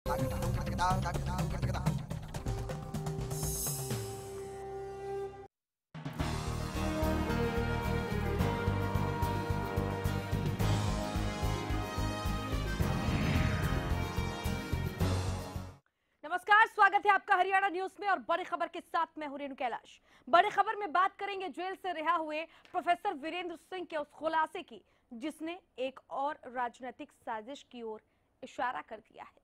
नमस्कार, स्वागत है आपका हरियाणा न्यूज में और बड़ी खबर के साथ मैं हूं रेणु कैलाश। बड़ी खबर में बात करेंगे जेल से रिहा हुए प्रोफेसर वीरेंद्र सिंह के उस खुलासे की जिसने एक और राजनीतिक साजिश की ओर इशारा कर दिया है।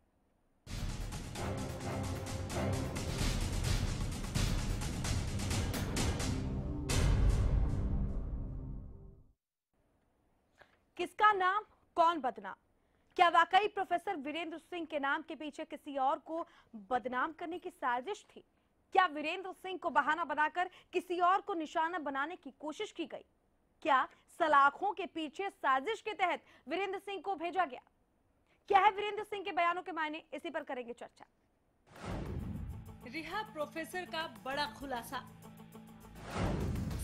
किसका नाम, कौन बदनाम? क्या वाकई प्रोफेसर वीरेंद्र सिंह के नाम के पीछे किसी और को बदनाम करने की साजिश थी? क्या वीरेंद्र सिंह को बहाना बनाकर किसी और को निशाना बनाने की कोशिश की गई? क्या सलाखों के पीछे साजिश के तहत वीरेंद्र सिंह को भेजा गया? क्या है वीरेंद्र सिंह के बयानों के मायने, इसी पर करेंगे चर्चा। रिहा प्रोफेसर का बड़ा खुलासा,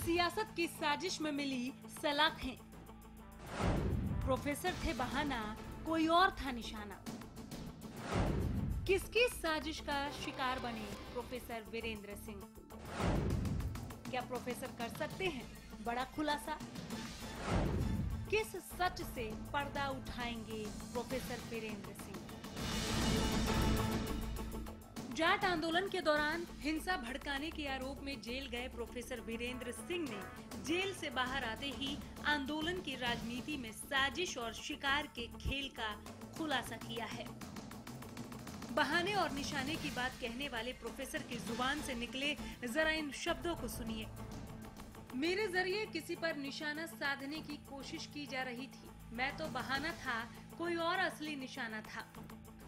सियासत की साजिश में मिली सलाखें। प्रोफेसर थे बहाना, कोई और था निशाना। किसकी साजिश का शिकार बने प्रोफेसर वीरेंद्र सिंह? क्या प्रोफेसर कर सकते हैं बड़ा खुलासा? किस सच से पर्दा उठाएंगे प्रोफेसर वीरेंद्र सिंह? जाट आंदोलन के दौरान हिंसा भड़काने के आरोप में जेल गए प्रोफेसर वीरेंद्र सिंह ने जेल से बाहर आते ही आंदोलन की राजनीति में साजिश और शिकार के खेल का खुलासा किया है। बहाने और निशाने की बात कहने वाले प्रोफेसर की जुबान से निकले जरा इन शब्दों को सुनिए। मेरे जरिए किसी पर निशाना साधने की कोशिश की जा रही थी। मैं तो बहाना था, कोई और असली निशाना था।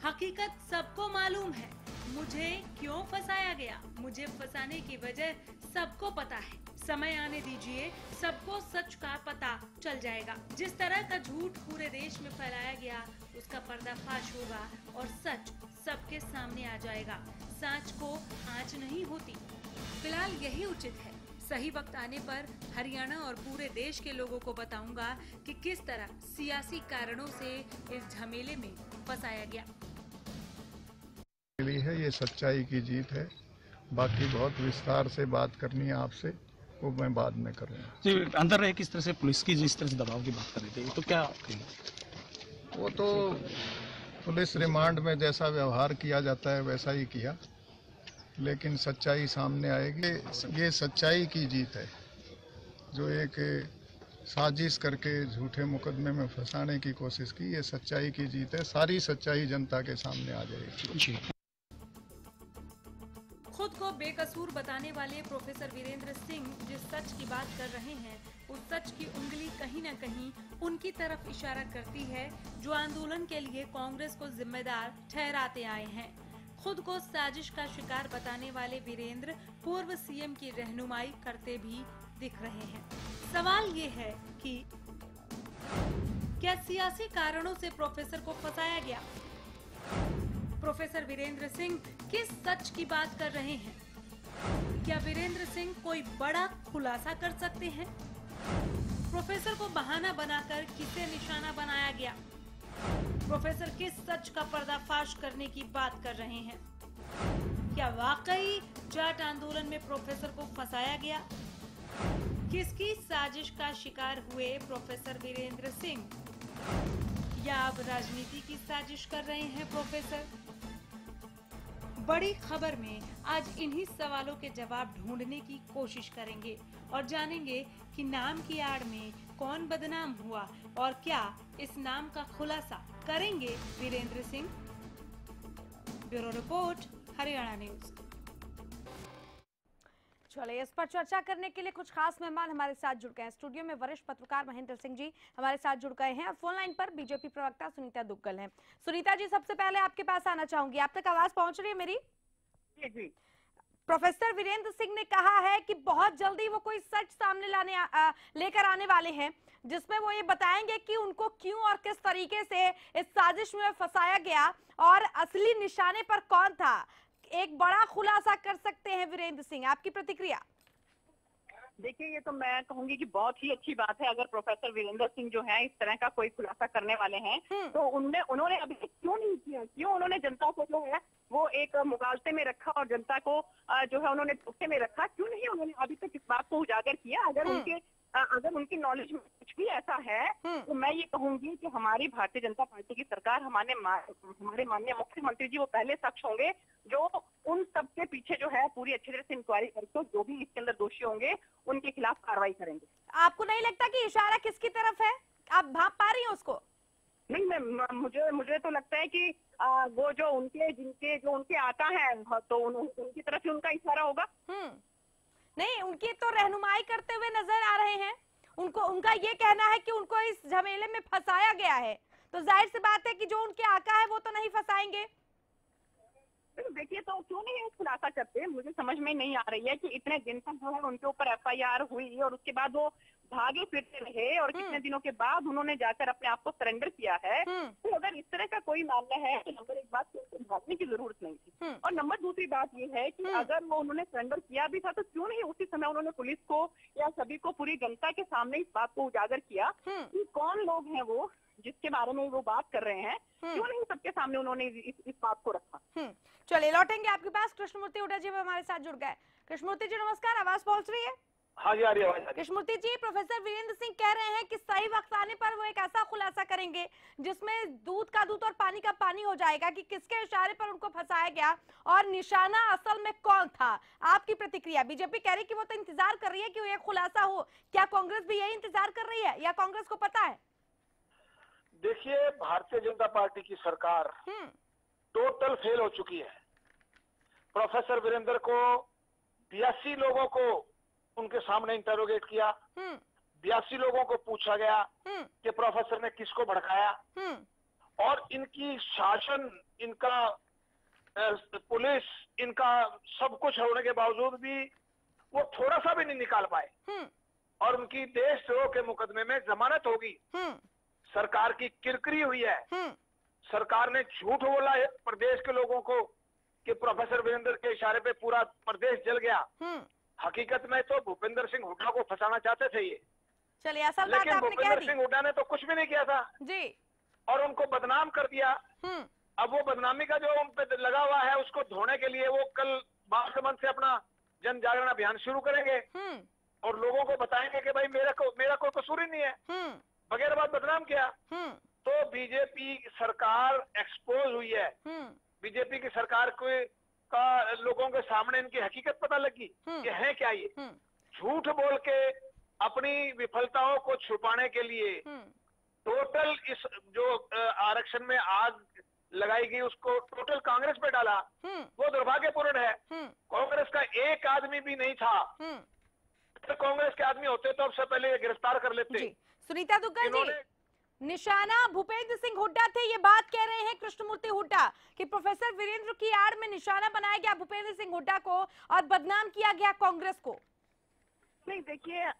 हकीकत सबको मालूम है, मुझे क्यों फंसाया गया, मुझे फंसाने की वजह सबको पता है। समय आने दीजिए, सबको सच का पता चल जाएगा। जिस तरह का झूठ पूरे देश में फैलाया गया उसका पर्दाफाश होगा और सच सबके सामने आ जाएगा। सांच को आंच नहीं होती। फिलहाल यही उचित है। सही वक्त आने पर हरियाणा और पूरे देश के लोगों को बताऊंगा कि किस तरह सियासी कारणों से इस झमेले में फंसाया गया। है ये सच्चाई की जीत है। बाकी बहुत विस्तार से बात करनी है आपसे, वो मैं बाद में करूँगा। जी, अंदर रहे किस तरह से पुलिस की जिस तरह से दबाव की बात कर रही थी, तो क्या वो तो पुलिस रिमांड में जैसा व्यवहार किया जाता है वैसा ही किया, लेकिन सच्चाई सामने आएगी। ये सच्चाई की जीत है। जो एक साजिश करके झूठे मुकदमे में फंसाने की कोशिश की, ये सच्चाई की जीत है। सारी सच्चाई जनता के सामने आ जाएगी। जी। खुद को बेकसूर बताने वाले प्रोफेसर वीरेंद्र सिंह जिस सच की बात कर रहे हैं, उस सच की उंगली कहीं न कहीं उनकी तरफ इशारा करती है जो आंदोलन के लिए कांग्रेस को जिम्मेदार ठहराते आए हैं। खुद को साजिश का शिकार बताने वाले वीरेंद्र पूर्व सीएम की रहनुमाई करते भी दिख रहे हैं। सवाल ये है कि क्या सियासी कारणों से प्रोफेसर को फंसाया गया? प्रोफेसर वीरेंद्र सिंह किस सच की बात कर रहे हैं? क्या वीरेंद्र सिंह कोई बड़ा खुलासा कर सकते हैं? प्रोफेसर को बहाना बनाकर किसे निशाना बनाया गया? प्रोफेसर किस सच का पर्दाफाश करने की बात कर रहे हैं? क्या वाकई जाट आंदोलन में प्रोफेसर को फंसाया गया? किसकी साजिश का शिकार हुए प्रोफेसर वीरेंद्र सिंह? या अब राजनीति की साजिश कर रहे हैं प्रोफेसर? बड़ी खबर में आज इन्हीं सवालों के जवाब ढूंढने की कोशिश करेंगे और जानेंगे कि नाम की आड़ में कौन बदनाम हुआ और क्या इस नाम का खुलासा करेंगे Virendra Singh. Bureau report, Haryana news. चलिए, इस पर चर्चा करने के लिए कुछ खास मेहमान हमारे साथ जुड़ गए हैं। स्टूडियो में वरिष्ठ पत्रकार महेंद्र सिंह जी हमारे साथ जुड़ गए हैं और फोन लाइन पर बीजेपी प्रवक्ता सुनीता दुग्गल हैं। सुनीता जी, सबसे पहले आपके पास आना चाहूंगी। आप तक आवाज पहुंच रही है मेरी? जी। प्रोफेसर वीरेंद्र सिंह ने कहा है कि बहुत जल्दी वो कोई सच सामने लेकर आने वाले हैं जिसमें वो ये बताएंगे कि उनको क्यों और किस तरीके से इस साजिश में फंसाया गया और असली निशाने पर कौन था। एक बड़ा खुलासा कर सकते हैं वीरेंद्र सिंह, आपकी प्रतिक्रिया? देखिए, ये तो मैं कहूंगी कि बहुत ही अच्छी बात है अगर प्रोफेसर वीरेंद्र सिंह जो है इस तरह का कोई खुलासा करने वाले हैं, तो उन्होंने अभी तक क्यों नहीं किया, क्यों उन्होंने जनता को जो है वो एक मुगालते में रखा और जनता को जो है उन्होंने धोखे में रखा, क्यों नहीं उन्होंने अभी तक इस बात को उजागर किया। अगर उनकी नॉलेज में कुछ भी ऐसा है तो मैं ये कहूंगी कि हमारी भारतीय जनता पार्टी की सरकार, हमारे माननीय मुख्यमंत्री जी वो पहले शख्स होंगे जो उन सब के पीछे जो है पूरी अच्छी तरह से इंक्वायरी करके जो भी इसके अंदर दोषी होंगे उनके खिलाफ कार्रवाई करेंगे। आपको नहीं लगता कि इशारा किसकी तरफ है, आप भाप पा रही हैं उसको? नहीं, मुझे तो लगता है कि वो जो उनके आका हैं तो उनकी तरफ ही उनका इशारा होगा। नहीं, उनकी तो रहनुमाई करते हुए नजर आ रहे हैं। उनका ये कहना है कि उनको इस झमेले में फंसाया गया है, तो जाहिर सी बात है कि जो उनके आका है वो तो नहीं फंसाएंगे। देखिए, तो क्यों नहीं खुलासा करते, मुझे समझ में नहीं आ रही है कि इतने दिन तक जो है उनके ऊपर FIR हुई और उसके बाद वो भागे फिरते रहे और कितने दिनों के बाद उन्होंने जाकर अपने आप को सरेंडर किया है। तो अगर इस तरह का कोई मामला है तो नंबर एक बात तो उनको भागने की जरूरत नहीं थी, और नंबर दूसरी बात ये है कि अगर वो उन्होंने सरेंडर किया भी था तो क्यों नहीं उसी समय उन्होंने पुलिस को या सभी को, पूरी जनता के सामने इस बात को उजागर किया कि कौन लोग हैं वो जिसके बारे में वो बात कर रहे हैं, क्यों नहीं सबके सामने उन्होंने इस बात को रखा। चलिए लौटेंगे आपके पास। कृष्णमूर्ति हुड्डा जी हमारे साथ जुड़ गए। कृष्णमूर्ति जी नमस्कार, आवाज पहुंच रही है? हाँ जी, आ रही है आवाज। कृष्णमूर्ति जी, प्रोफेसर वीरेंद्र सिंह कह रहे हैं कि सही वक्त आने पर वो एक ऐसा खुलासा करेंगे जिसमें दूध का दूध और पानी का पानी हो जाएगा कि किसके इशारे पर उनको फंसाया गया और निशाना असल में कौन था। आपकी प्रतिक्रिया? बीजेपी कह रही कि वो तो इंतजार कर रही है कि ये खुलासा हो, क्या कांग्रेस भी यही इंतजार कर रही है या कांग्रेस को पता है? देखिए, भारतीय जनता पार्टी की सरकार टोटल फेल हो चुकी है। प्रोफेसर वीरेंद्र को 82 लोगों को उनके सामने इंटरोगेट किया, 82 लोगों को पूछा गया कि प्रोफेसर ने किसको भड़काया, और इनकी शासन, इनका पुलिस, इनका सब कुछ होने के बावजूद भी वो थोड़ा सा भी नहीं निकाल पाए, और उनकी देशद्रोह के मुकदमे में जमानत होगी। सरकार की किरकिरी हुई है, सरकार ने झूठ बोला है प्रदेश के लोगों को कि प्रोफेसर वीरेंद्र के इशारे पे पूरा प्रदेश जल गया। हकीकत में तो भूपेंद्र सिंह हुड्डा को फंसाना चाहते थे ये। चलिए, असल बात लेकिन आपने कह भूपेंद्र दी। सिंह हुड्डा ने तो कुछ भी नहीं किया था जी, और उनको बदनाम कर दिया। अब वो बदनामी का जो उन पे लगा हुआ है उसको धोने के लिए वो कल बारासमंद से अपना जन जागरण अभियान शुरू करेंगे और लोगों को बताएंगे कि भाई मेरा कोई कसूर ही नहीं है, बगैर बात बदनाम किया। तो बीजेपी सरकार एक्सपोज हुई है, बीजेपी की सरकार का लोगों के सामने इनकी हकीकत पता लगी कि है क्या ये। झूठ बोल के अपनी विफलताओं को छुपाने के लिए टोटल इस जो आरक्षण में आग लगाई गई उसको टोटल कांग्रेस पे डाला, वो दुर्भाग्यपूर्ण है। कांग्रेस का एक आदमी भी नहीं था, तो कांग्रेस के आदमी होते तो अब से पहले गिरफ्तार कर लेते। सुनीता दुग्गल जी, निशाना भूपेंद्र सिंह हुड्डा थे, ये बात कह रहे हैं कृष्णमूर्ति हुड्डा कि प्रोफेसर वीरेंद्र की आड़ में निशाना बनाया गया भूपेंद्र सिंह हुड्डा को और बदनाम किया गया कांग्रेस को। नहीं, देखिए,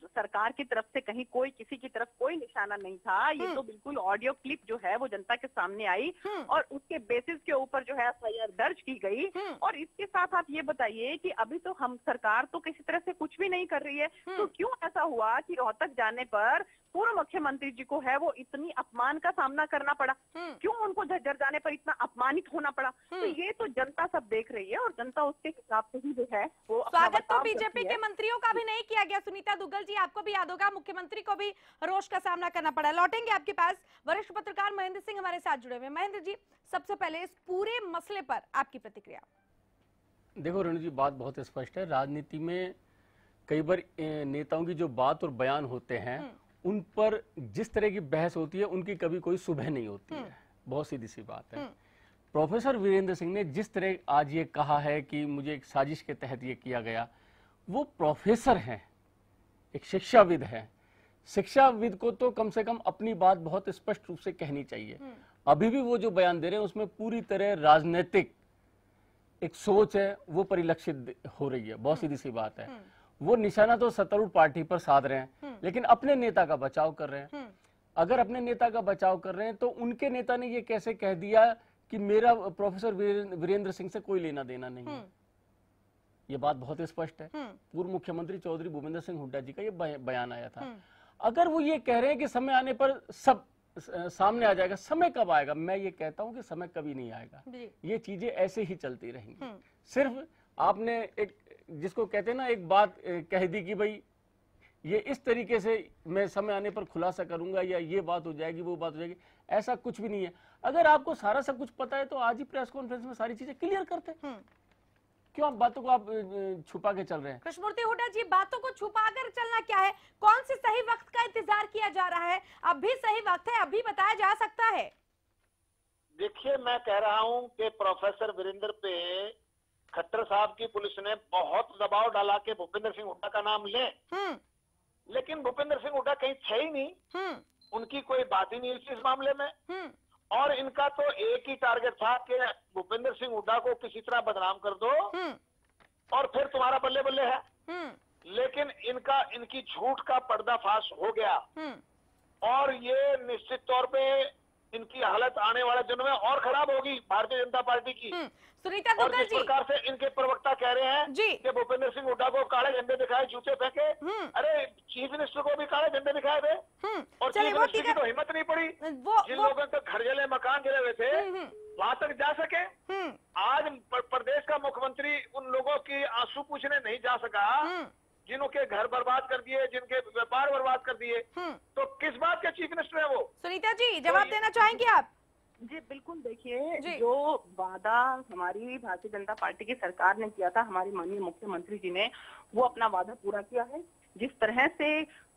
सरकार की तरफ से कहीं किसी की तरफ कोई निशाना नहीं था। ये तो बिल्कुल ऑडियो क्लिप जो है वो जनता के सामने आई और उसके बेसिस के ऊपर जो है FIR दर्ज की गई। और इसके साथ आप ये बताइए कि अभी तो हम सरकार तो किसी तरह से कुछ भी नहीं कर रही है, तो क्यों ऐसा हुआ कि रोहतक जाने पर पूर्व मुख्यमंत्री जी को है वो इतनी अपमान का सामना करना पड़ा, क्यों उनको झज्जर जाने पर इतना अपमानित होना पड़ा? तो ये तो जनता सब देख रही है और जनता उसके हिसाब से ही जो है वो स्वागत तो बीजेपी के मंत्रियों का भी नहीं किया गया। सुनीता दुग्गल जी, आपको भी याद होगा मुख्यमंत्री को भी रोष का सामना करना पड़ा। लौटेंगे आपके पास। वरिष्ठ पत्रकार महेंद्र सिंह हमारे साथ जुड़े हुए। महेंद्र जी, सबसे पहले इस पूरे मसले पर आपकी प्रतिक्रिया? देखो रेणु जी, बात बहुत स्पष्ट है। राजनीति में कई बार नेताओं की जो बात और बयान होते हैं उन पर जिस तरह की बहस होती है उनकी कभी कोई सुबह नहीं होती है। बहुत सीधी सी बात है। प्रोफेसर वीरेंद्र सिंह ने जिस तरह आज ये कहा है कि मुझे एक साजिश के तहत ये किया गया, वो प्रोफेसर हैं, एक शिक्षाविद है। शिक्षाविद को तो कम से कम अपनी बात बहुत स्पष्ट रूप से कहनी चाहिए। अभी भी वो जो बयान दे रहे हैं उसमें पूरी तरह राजनीतिक एक सोच है वो परिलक्षित हो रही है। बहुत सीधी सी बात है। वो निशाना तो सत्तारूढ़ पार्टी पर साध रहे हैं लेकिन अपने नेता का बचाव कर रहे हैं। अगर अपने नेता का बचाव कर रहे हैं तो उनके नेता ने ये कैसे कह दिया कि मेरा प्रोफेसर वीरेंद्र सिंह से कोई लेना देना नहीं है? ये बात बहुत स्पष्ट है। पूर्व मुख्यमंत्री चौधरी भूपेंद्र सिंह हुड्डा जी का ये बयान आया था। अगर वो ये कह रहे हैं कि समय आने पर सब सामने आ जाएगा, समय कब आएगा? मैं ये कहता हूं कि समय कभी नहीं आएगा, ये चीजें ऐसे ही चलती रहेंगी। सिर्फ आपने एक जिसको कहते हैं ना, एक बात कह दी कि भाई ये इस तरीके से मैं समय आने पर खुलासा करूंगा या ये बात हो जाएगी, वो बात हो जाएगी, ऐसा कुछ भी नहीं है। अगर आपको सारा सब कुछ पता है तो आज ही प्रेस कॉन्फ्रेंस में सारी चीजें क्लियर करते हैं। क्यों आप बातों को आप छुपा के चल रहे हैं? कृष्णमूर्ति हुड्डा जी, बातों को छुपा कर चलना क्या है? कौन से सही वक्त का इंतजार किया जा रहा है? अब भी सही वक्त है, अभी बताया जा सकता है। देखिए, मैं कह रहा हूं कि प्रोफेसर वीरेंद्र पे खट्टर साहब की पुलिस ने बहुत दबाव डाला कि भूपेंद्र सिंह हुड्डा का नाम ले, लेकिन भूपेंद्र सिंह हुड्डा कहीं थे ही नहीं, उनकी कोई बात ही नहीं हुई इस मामले में। और इनका तो एक ही टारगेट था कि भूपेंद्र सिंह हुड्डा को किसी तरह बदनाम कर दो और फिर तुम्हारा बल्ले बल्ले है। लेकिन इनकी झूठ का पर्दाफाश हो गया और ये निश्चित तौर पे इनकी हालत आने वाले दिनों में और खराब होगी भारतीय जनता पार्टी की। सुनीता दुग्गल जी, जिस प्रकार से इनके प्रवक्ता कह रहे हैं कि भूपेंद्र सिंह हुड्डा को काले झंडे दिखाए, जूते फेंके, अरे चीफ मिनिस्टर को भी काले झंडे दिखाए थे और चीफ मिनिस्टर की तो हिम्मत नहीं पड़ी, जिन लोगों के घर जले मकान गिरे हुए थे वहां तक जा सके। आज प्रदेश का मुख्यमंत्री उन लोगों की आंसू पूछने नहीं जा सका जिन्हों के घर बर्बाद कर दिए, जिनके व्यापार बर्बाद कर दिए, तो किस बात के चीफ मिनिस्टर है वो? सुनीता जी, जवाब देना चाहेंगे आप? जी बिल्कुल, देखिए जो वादा हमारी भारतीय जनता पार्टी की सरकार ने किया था, हमारी माननीय मुख्यमंत्री जी ने वो अपना वादा पूरा किया है। जिस तरह से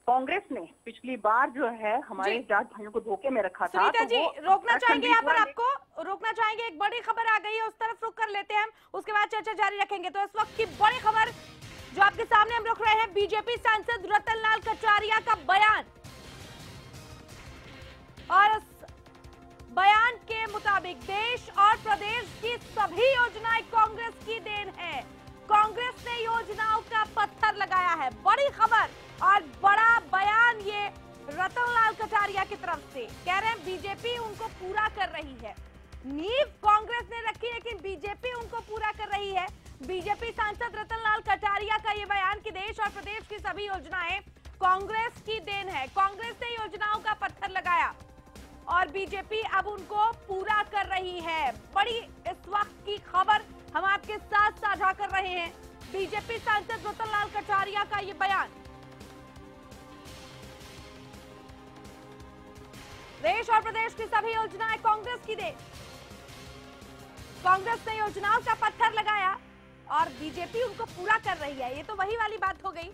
कांग्रेस ने पिछली बार जो है हमारे जाट भाइयों को धोखे में रखा था। सुनीता जी, रोकना चाहेंगे यहाँ पर, आपको रोकना चाहेंगे। एक बड़ी खबर आ गई है, उस तरफ रुक कर लेते हैं हम, उसके बाद चर्चा जारी रखेंगे। तो इस वक्त की बड़ी खबर जो आपके सामने हम रख रहे हैं, बीजेपी सांसद रतन लाल कटारिया का बयान, और बयान के मुताबिक देश और प्रदेश की सभी योजनाएं कांग्रेस की देन है। कांग्रेस ने योजनाओं का पत्थर लगाया है। बड़ी खबर और बड़ा बयान ये रतन लाल कटारिया की तरफ से। कह रहे हैं बीजेपी उनको पूरा कर रही है। नींव कांग्रेस ने रखी लेकिन बीजेपी उनको पूरा कर रही है। बीजेपी सांसद रतन लाल कटारिया का ये बयान कि देश और प्रदेश की सभी योजनाएं कांग्रेस की देन है। कांग्रेस ने योजनाओं का पत्थर लगाया और बीजेपी अब उनको पूरा कर रही है। बड़ी इस वक्त की खबर हम आपके साथ साझा कर रहे हैं। बीजेपी सांसद रतन लाल कटारिया का ये बयान, देश और प्रदेश की सभी योजनाएं कांग्रेस की देन। कांग्रेस ने योजनाओं का पत्थर लगाया और बीजेपी उनको पूरा कर रही है। ये तो वही वाली बात हो गई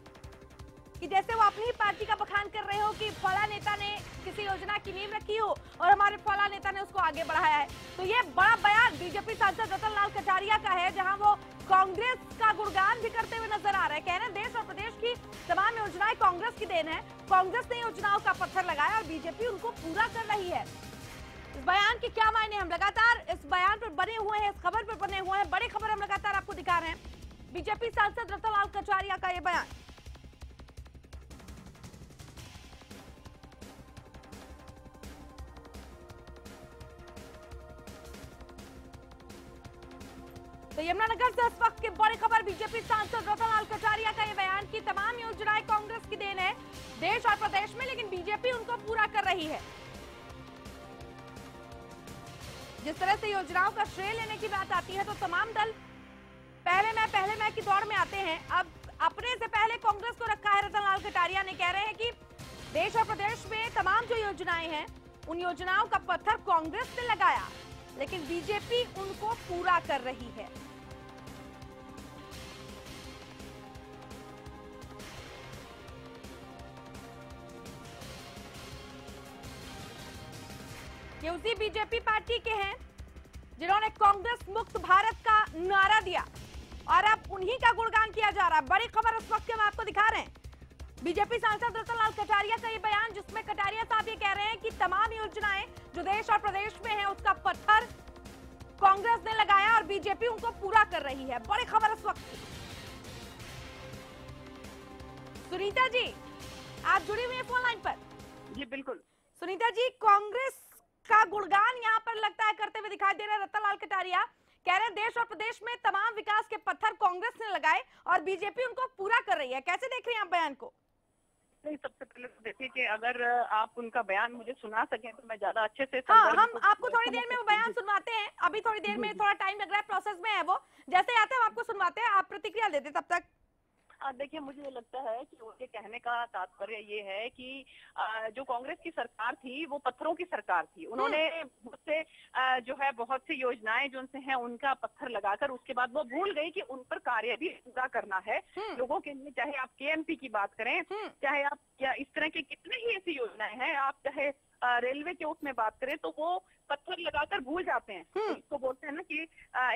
कि जैसे वो अपनी ही पार्टी का बखान कर रहे हो कि फला नेता ने किसी योजना की नींव रखी हो और हमारे फला नेता ने उसको आगे बढ़ाया है। तो ये बड़ा बयान बीजेपी सांसद रतन लाल कटारिया का है, जहां वो कांग्रेस का गुणगान भी करते हुए नजर आ रहे हैं। कह रहे हैं देश और प्रदेश की तमाम योजनाएं कांग्रेस की देन है। कांग्रेस ने योजनाओं का पत्थर लगाया और बीजेपी उनको पूरा कर रही है। इस बयान के क्या मायने? हम लगातार इस बयान पर बने हुए हैं, इस खबर पर बने हुए हैं। बड़ी खबर हम लगातार आपको दिखा रहे हैं। बीजेपी सांसद रतन लाल कटारिया का ये बयान, तो यमुनानगर से इस वक्त की बड़ी खबर, बीजेपी सांसद रतन लाल कटारिया का ये बयान कि तमाम योजनाएं कांग्रेस की देन है देश और प्रदेश में, लेकिन बीजेपी उनको पूरा कर रही है। जिस तरह से योजनाओं का श्रेय लेने की बात आती है तो तमाम दल पहले मैं की दौड़ में आते हैं। अब अपने से पहले कांग्रेस को रखा है रतन लाल कटारिया ने। कह रहे हैं कि देश और प्रदेश में तमाम जो योजनाएं हैं उन योजनाओं का पत्थर कांग्रेस ने लगाया, लेकिन बीजेपी उनको पूरा कर रही है। ये उसी बीजेपी पार्टी के हैं जिन्होंने कांग्रेस मुक्त भारत का नारा दिया और अब उन्हीं का गुणगान किया जा रहा है। बड़ी खबर इस वक्त हम आपको दिखा रहे हैं। बीजेपी सांसद रतन लाल कटारिया का ये बयान, जिसमें कटारिया साहब ये कह रहे हैं कि तमाम योजनाएं जो देश और प्रदेश में है उसका पत्थर कांग्रेस ने लगाया और बीजेपी उनको पूरा कर रही है। बड़ी खबर इस वक्त। सुनीता जी, आप जुड़ी हुई हैं फोन लाइन पर? जी बिल्कुल। सुनीता जी, कांग्रेस का गुणगान यहाँ पर लगता है करते हुए दिखाई दे रहा है रतन लाल कटारिया कह रहे हैं देश और प्रदेश में तमाम विकास के पत्थर कांग्रेस ने लगाए और बीजेपी उनको पूरा कर रही है। कैसे देख रहे हैं आप बयान को? नहीं, सबसे पहले तो देखिए कि अगर आप उनका बयान मुझे सुना सकें तो मैं ज्यादा अच्छे से हाँ, हम आपको थोड़ी देर में वो बयान सुनवाते हैं। अभी थोड़ी देर में, थोड़ा टाइम लग रहा है, प्रोसेस में है वो। जैसे आते हैं हम आपको सुनवाते हैं, आप प्रतिक्रिया देते तब तक। देखिए, मुझे लगता है कि उनके कहने का तात्पर्य ये है कि जो कांग्रेस की सरकार थी वो पत्थरों की सरकार थी। उन्होंने मुझसे जो है बहुत सी योजनाएं जो उनसे हैं उनका पत्थर लगाकर उसके बाद वो भूल गई कि उन पर कार्य भी पूरा करना है लोगों के लिए। चाहे आप केएमपी की बात करें, चाहे आप या इस तरह के कितने ही ऐसी योजनाएं हैं, आप चाहे रेलवे के उसमें बात करें, तो वो पत्थर लगाकर भूल जाते हैं। तो इसको बोलते हैं ना कि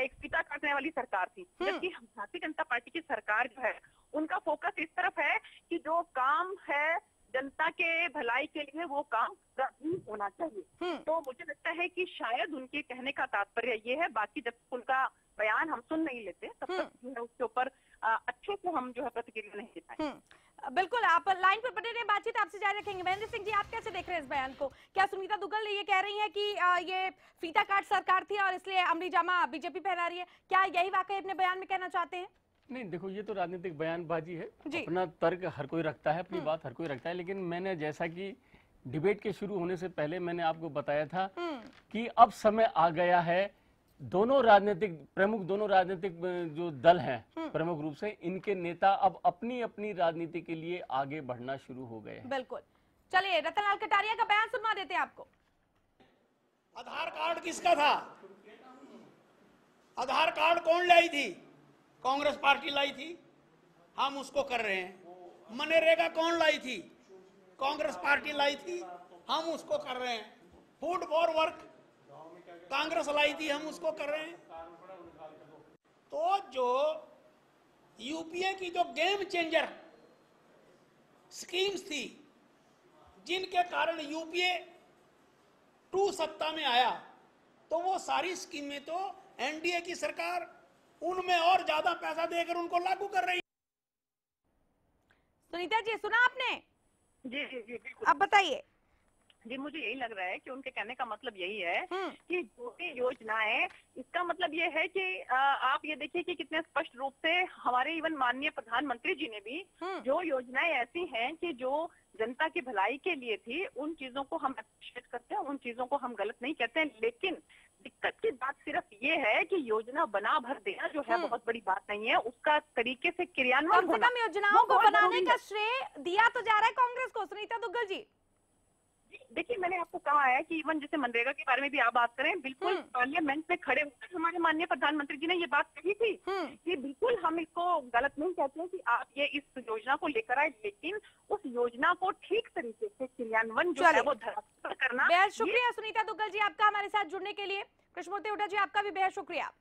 एक फीता काटने वाली सरकार थी। जबकि भारतीय जनता पार्टी की सरकार जो है उनका फोकस इस तरफ है कि जो काम है जनता के भलाई के लिए वो काम होना चाहिए। तो मुझे लगता है कि शायद उनके कहने का तात्पर्य ये है। बाकी जब तक उनका बयान हम सुन नहीं लेते तब तक जो है उसके ऊपर अच्छे से हम जो है प्रतिक्रिया नहीं दे पाएंगे। बिल्कुल, आप लाइन पर बने रहे, बातचीत आपसे जारी रखेंगे। महेंद्र सिंह जी, आप कैसे देख रहे हैं इस बयान को? क्या सुनीता दुग्गल ये कह रही हैं कि ये फीता काट सरकार थी और इसलिए अमली जामा बीजेपी पहना रही है? क्या यही वाकई अपने बयान में कहना चाहते हैं? नहीं, देखो, ये तो राजनीतिक बयानबाजी है। अपना तर्क हर कोई रखता है, अपनी बात हर कोई रखता है, लेकिन मैंने जैसा कि डिबेट के शुरू होने से पहले मैंने आपको बताया था कि अब समय आ गया है, दोनों राजनीतिक जो दल हैं प्रमुख रूप से, इनके नेता अब अपनी अपनी राजनीति के लिए आगे बढ़ना शुरू हो गए हैं। बिल्कुल, चलिए रतनलाल कटारिया का बयान सुनवा देते हैं आपको। आधार कार्ड किसका था? आधार कार्ड कौन लाई थी? कांग्रेस पार्टी लाई थी, हम उसको कर रहे हैं। मनरेगा कौन लाई थी? कांग्रेस पार्टी लाई थी, हम उसको कर रहे हैं। फूड फॉर वर्क कांग्रेस लाई थी, हम उसको कर रहे हैं। तो जो यूपीए की जो गेम चेंजर स्कीम्स थी, जिनके कारण यूपीए 2 सत्ता में आया, तो वो सारी स्कीमें तो एनडीए की सरकार उनमें और ज्यादा पैसा देकर उनको लागू कर रही है। सुनीता जी, सुना आपने? जी जी जी, बिल्कुल। अब बताइए। जी, मुझे यही लग रहा है कि उनके कहने का मतलब यही है कि जो भी योजनाएं, इसका मतलब ये है कि आप ये देखिए कि कितने स्पष्ट रूप से हमारे इवन माननीय प्रधानमंत्री जी ने भी जो योजनाएं ऐसी हैं कि जो जनता की भलाई के लिए थी, उन चीजों को हम अप्रिशिएट करते हैं, उन चीजों को हम गलत नहीं कहते हैं। लेकिन दिक्कत की बात सिर्फ ये है कि योजना बना भर देना जो है बहुत बड़ी बात नहीं है, उसका तरीके से क्रियान्वयन कम से कम योजनाओं को बनाने का श्रेय दिया तो जा रहा है कांग्रेस को। सुनीता दुग्गल जी, देखिए, मैंने आपको कहा है कि इवन जैसे मनरेगा के बारे में भी आप बात करें, बिल्कुल पार्लियामेंट में खड़े होकर हमारे माननीय प्रधानमंत्री जी ने ये बात कही थी कि बिल्कुल हम इसको गलत नहीं कहते हैं कि आप ये इस योजना को लेकर आए, लेकिन उस योजना को ठीक तरीके से क्रियान्वयन जो है वो धरातल पर करना। बेहद शुक्रिया सुनीता दुग्गल जी आपका हमारे साथ जुड़ने के लिए। कृष्णमूर्ति हुड्डा जी, आपका भी बेहद शुक्रिया।